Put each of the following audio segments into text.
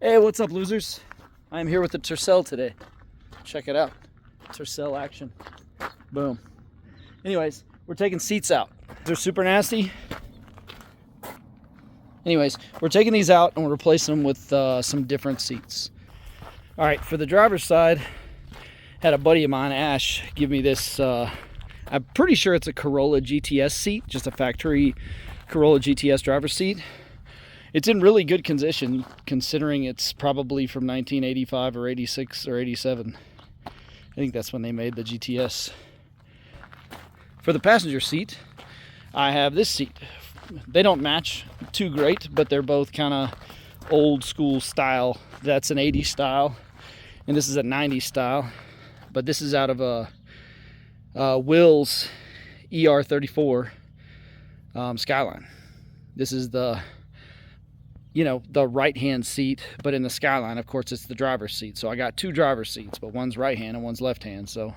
Hey, what's up, losers? I'm here with the Tercel today. Check it out. Tercel action. Boom. Anyways, we're taking seats out. They're super nasty. Anyways, we're taking these out and we're replacing them with some different seats. All right, for the driver's side, had a buddy of mine, Ash, give me this, I'm pretty sure it's a Corolla GTS seat, just a factory Corolla GTS driver's seat. It's in really good condition, considering it's probably from 1985 or 86 or 87. I think that's when they made the GTS. For the passenger seat, I have this seat. They don't match too great, but they're both kind of old school style. That's an 80s style, and this is a 90s style. But this is out of a Will's ER34 Skyline. This is the right-hand seat, but in the Skyline, of course, it's the driver's seat. So I got two driver's seats, but one's right-hand and one's left-hand. So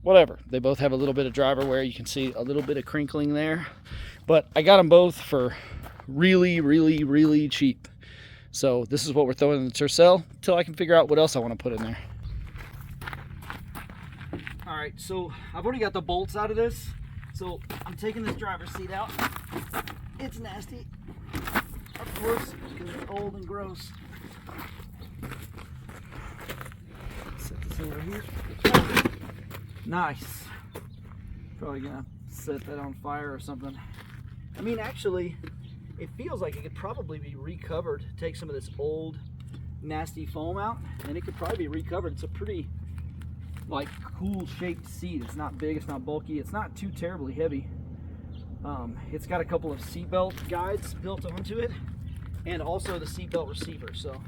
whatever. They both have a little bit of driver wear. You can see a little bit of crinkling there. But I got them both for really, really, really cheap. So this is what we're throwing in the Tercel until I can figure out what else I want to put in there. All right, so I've already got the bolts out of this. So I'm taking this driver's seat out. It's nasty, of course, because it's old and gross. Set this over here. Nice. Probably gonna set that on fire or something. I mean, actually, it feels like it could probably be recovered. Take some of this old, nasty foam out, and it could probably be recovered. It's a pretty, cool shaped seat. It's not big, it's not bulky, it's not too terribly heavy. It's got a couple of seatbelt guides built onto it, and also the seatbelt receiver. So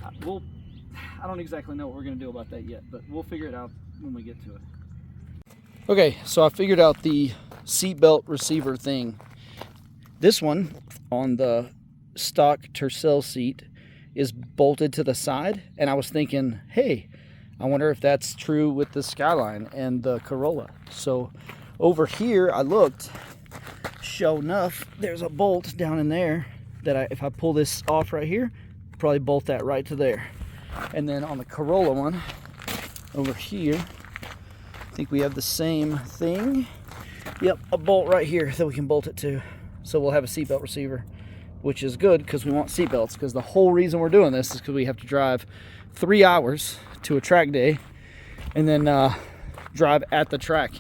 I don't exactly know what we're gonna do about that yet, but we'll figure it out when we get to it. Okay, so I figured out the seatbelt receiver thing. This one on the stock Tercel seat is bolted to the side, and I was thinking, hey, I wonder if that's true with the Skyline and the Corolla. So over here, I looked, sure enough, there's a bolt down in there that if I pull this off right here, probably bolt that right to there. And then on the Corolla one, over here, I think we have the same thing. Yep, a bolt right here that we can bolt it to. So we'll have a seatbelt receiver, which is good because we want seatbelts, because the whole reason we're doing this is because we have to drive 3 hours to a track day and then drive at the track.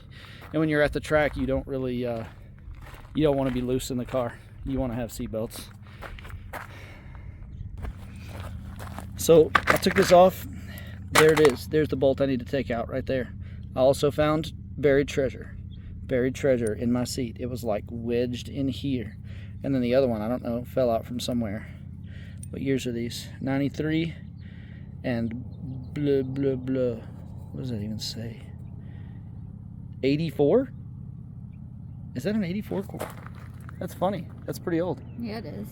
And when you're at the track, you don't really, you don't want to be loose in the car. You want to have seatbelts. So I took this off. There it is. There's the bolt I need to take out right there. I also found buried treasure in my seat. It was like wedged in here. And then the other one, I don't know, fell out from somewhere. What years are these? 93 and blah, blah, blah. What does that even say? 84? Is that an 84 core? That's funny. That's pretty old. Yeah, it is.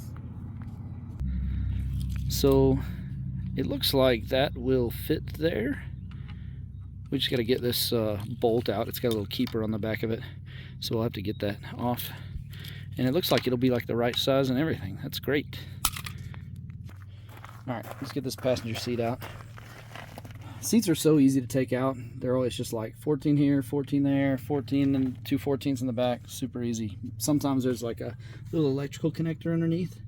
So it looks like that will fit there. We just got to get this bolt out. It's got a little keeper on the back of it, so we'll have to get that off. And it looks like it'll be like the right size and everything. That's great. All right, let's get this passenger seat out. Seats are so easy to take out. They're always just like 14 here, 14 there, 14 and 2 14s in the back. Super easy. Sometimes there's like a little electrical connector underneath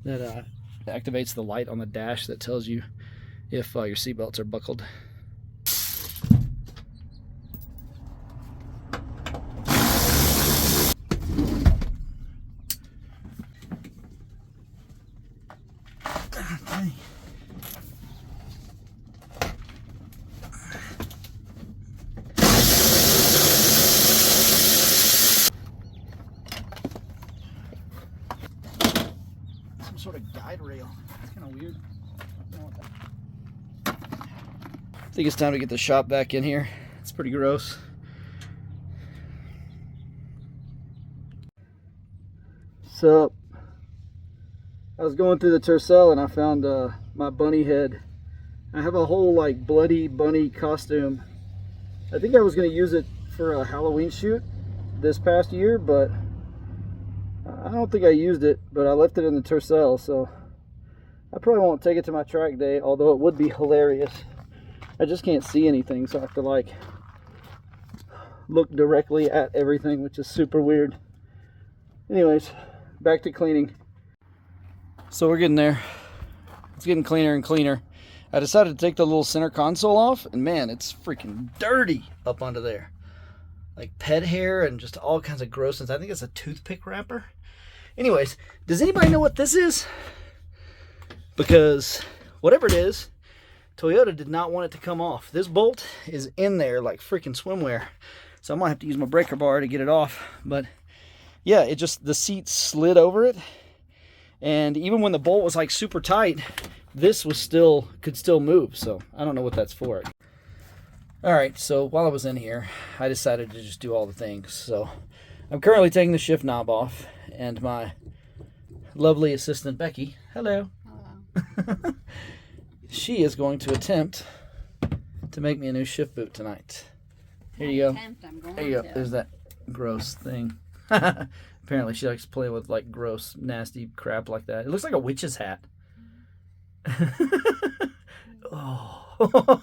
that activates the light on the dash that tells you if your seatbelts are buckled. Some sort of guide rail. It's kind of weird. I don't know what that... I think it's time to get the shop back in here. It's pretty gross. So I was going through the Tercel and I found my bunny head. I have a whole bloody bunny costume. I think I was going to use it for a Halloween shoot this past year, but I don't think I used it, but I left it in the Tercel, so I probably won't take it to my track day, although it would be hilarious. I just can't see anything, so I have to like look directly at everything, which is super weird. Anyways, back to cleaning. So we're getting there. It's getting cleaner and cleaner. I decided to take the little center console off, and man, it's freaking dirty up under there. Like pet hair and just all kinds of grossness. I think it's a toothpick wrapper. Anyways, does anybody know what this is? Because whatever it is, Toyota did not want it to come off. This bolt is in there like freaking swimwear. So I might have to use my breaker bar to get it off. But yeah, it just, the seat slid over it. And even when the bolt was like super tight, this was still, could still move. So I don't know what that's for. All right, so while I was in here, I decided to just do all the things. So I'm currently taking the shift knob off, and my lovely assistant, Becky, hello. Hello. She is going to attempt to make me a new shift boot tonight. Here you go. There you go. There's that gross thing. Apparently she likes to play with like gross, nasty crap like that. It looks like a witch's hat. Oh.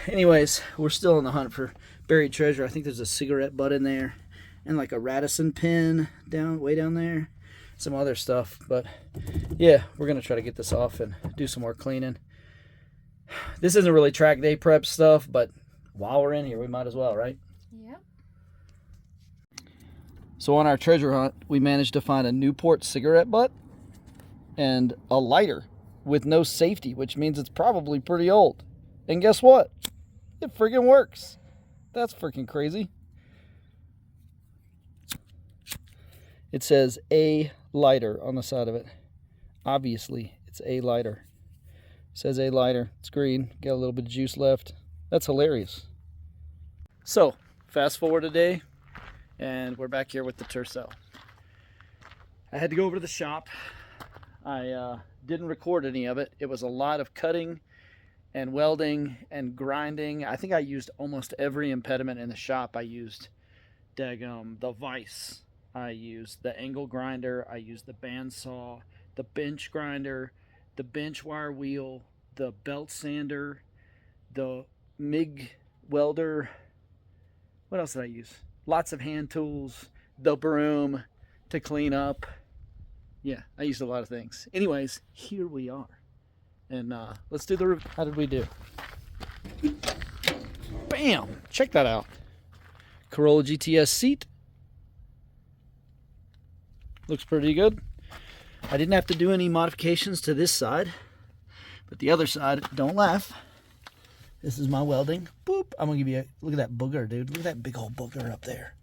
Anyways, we're still on the hunt for buried treasure. I think there's a cigarette butt in there and like a Radisson pin way down there. Some other stuff, but yeah, we're gonna try to get this off and do some more cleaning. This isn't really track day prep stuff, but while we're in here, we might as well, right? Yep. So on our treasure hunt, we managed to find a Newport cigarette butt and a lighter with no safety, which means it's probably pretty old. And guess what? It freaking works. That's freaking crazy. It says A lighter on the side of it. Obviously, it's A lighter. It says A lighter. It's green. Got a little bit of juice left. That's hilarious. So, fast forward a day, and we're back here with the Tercel. I had to go over to the shop. I didn't record any of it. It was a lot of cutting and welding and grinding. I think I used almost every impediment in the shop. I used the vise. I used the angle grinder. I used the bandsaw, the bench grinder, the bench wire wheel, the belt sander, the MIG welder. What else did I use? Lots of hand tools, the broom to clean up. Yeah, I used a lot of things. Anyways, here we are. And let's do the roof. How did we do? Bam! Check that out. Corolla GTS seat. Looks pretty good. I didn't have to do any modifications to this side. But the other side, don't laugh. This is my welding. Boop. I'm going to give you a look at that booger, dude. Look at that big old booger up there.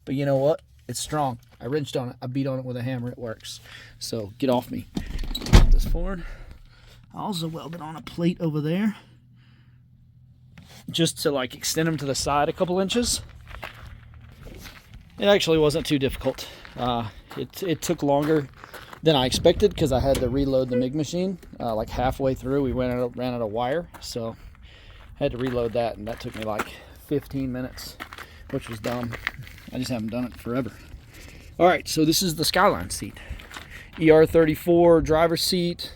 But you know what? It's strong. I wrenched on it. I beat on it with a hammer. It works. So get off me. Put this forward. I also welded on a plate over there. Just to like extend them to the side a couple inches. It actually wasn't too difficult. It took longer than I expected because I had to reload the MIG machine. Like halfway through, we ran out of wire. So I had to reload that, and that took me like 15 minutes, which was dumb. I just haven't done it forever. All right, so this is the Skyline seat. ER34 driver's seat.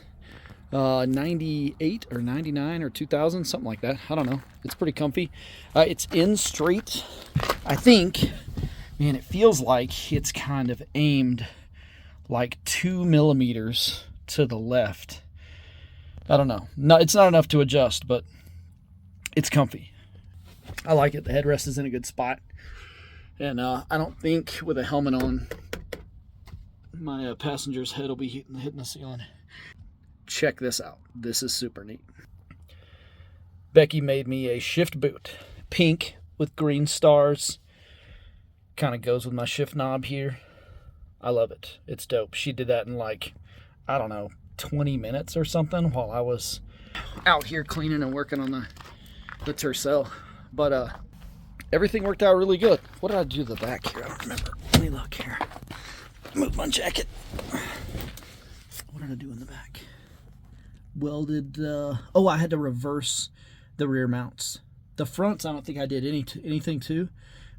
98 or 99 or 2000, something like that. I don't know. It's pretty comfy. It's in straight. I think, man, it feels like it's kind of aimed like 2 millimeters to the left. I don't know. No, it's not enough to adjust, but it's comfy. I like it. The headrest is in a good spot. And I don't think with a helmet on, my passenger's head will be hitting the ceiling. Check this out. This is super neat. Becky made me a shift boot. Pink with green stars. Kind of goes with my shift knob here. I love it. It's dope. She did that in like, I don't know, 20 minutes or something while I was out here cleaning and working on the Tercel. But everything worked out really good. What did I do to the back here? I don't remember. Let me look here. Move my jacket. What did I do in the back? Welded, oh, I had to reverse the rear mounts. The fronts, I don't think I did anything to,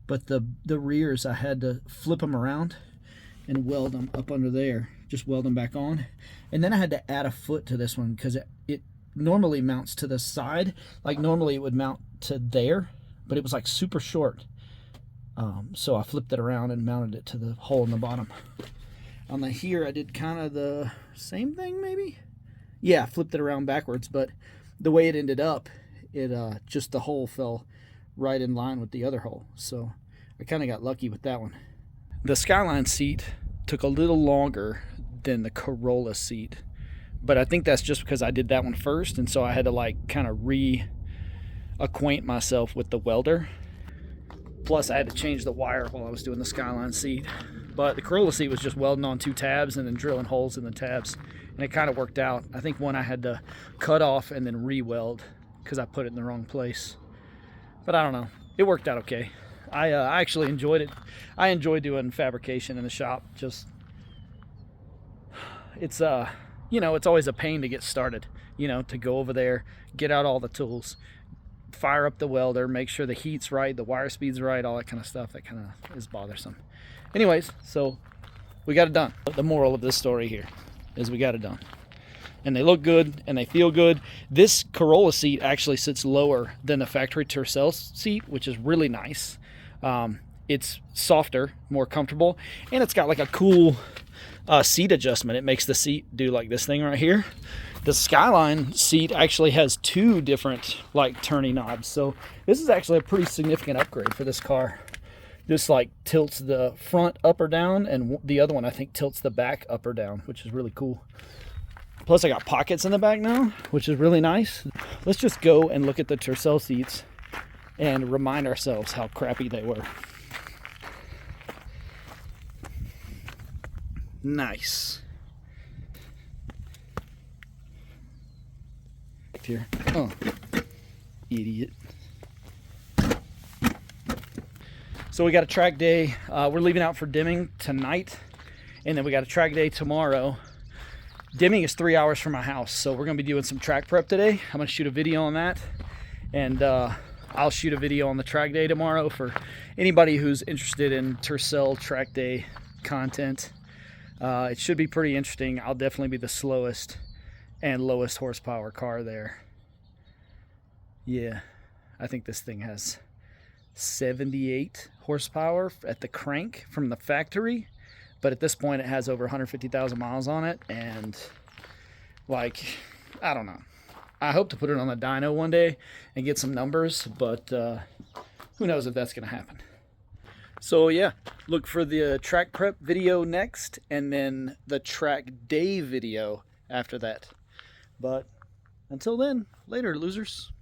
but the rears, I had to flip them around and weld them up under there just weld them back on. And then I had to add a foot to this one because it normally mounts to the side. Like normally it would mount to there, but it was like super short. So I flipped it around and mounted it to the hole in the bottom. On the here, I did kind of the same thing, maybe? Yeah, flipped it around backwards, but the way it ended up, it just the hole fell right in line with the other hole. So I kind of got lucky with that one. The Skyline seat took a little longer than the Corolla seat, but I think that's just because I did that one first, and so I had to like kind of reacquaint myself with the welder. Plus I had to change the wire while I was doing the Skyline seat. But the Corolla seat was just welding on 2 tabs and then drilling holes in the tabs, and it kind of worked out. I think one I had to cut off and then re-weld because I put it in the wrong place. But I don't know, it worked out okay. I actually enjoyed it. I enjoy doing fabrication in the shop. Just, it's you know, it's always a pain to get started, you know, to go over there, get out all the tools, fire up the welder, make sure the heat's right, the wire speed's right, all that kind of stuff. That kind of is bothersome. Anyways, so we got it done. The moral of this story here is we got it done. And they look good and they feel good. This Corolla seat actually sits lower than the factory Tercel seat, which is really nice. It's softer, more comfortable, and it's got like a cool seat adjustment. It makes the seat do like this thing right here. The Skyline seat actually has 2 different like turning knobs, so this is actually a pretty significant upgrade for this car. This like tilts the front up or down, and the other one I think tilts the back up or down, which is really cool. Plus I got pockets in the back now, which is really nice. Let's just go and look at the Tercel seats and remind ourselves how crappy they were. Nice. Here. Oh, idiot. So we got a track day. We're leaving out for Deming tonight, and then we got a track day tomorrow. Deming is 3 hours from my house, so we're gonna be doing some track prep today. I'm gonna shoot a video on that, and I'll shoot a video on the track day tomorrow for anybody who's interested in Tercel track day content. It should be pretty interesting. I'll definitely be the slowest and lowest horsepower car there. Yeah, I think this thing has 78 horsepower at the crank from the factory, but at this point it has over 150,000 miles on it, and like, I don't know. I hope to put it on the dyno one day and get some numbers, but who knows if that's gonna happen. So yeah, look for the track prep video next, and then the track day video after that. But until then, later, losers.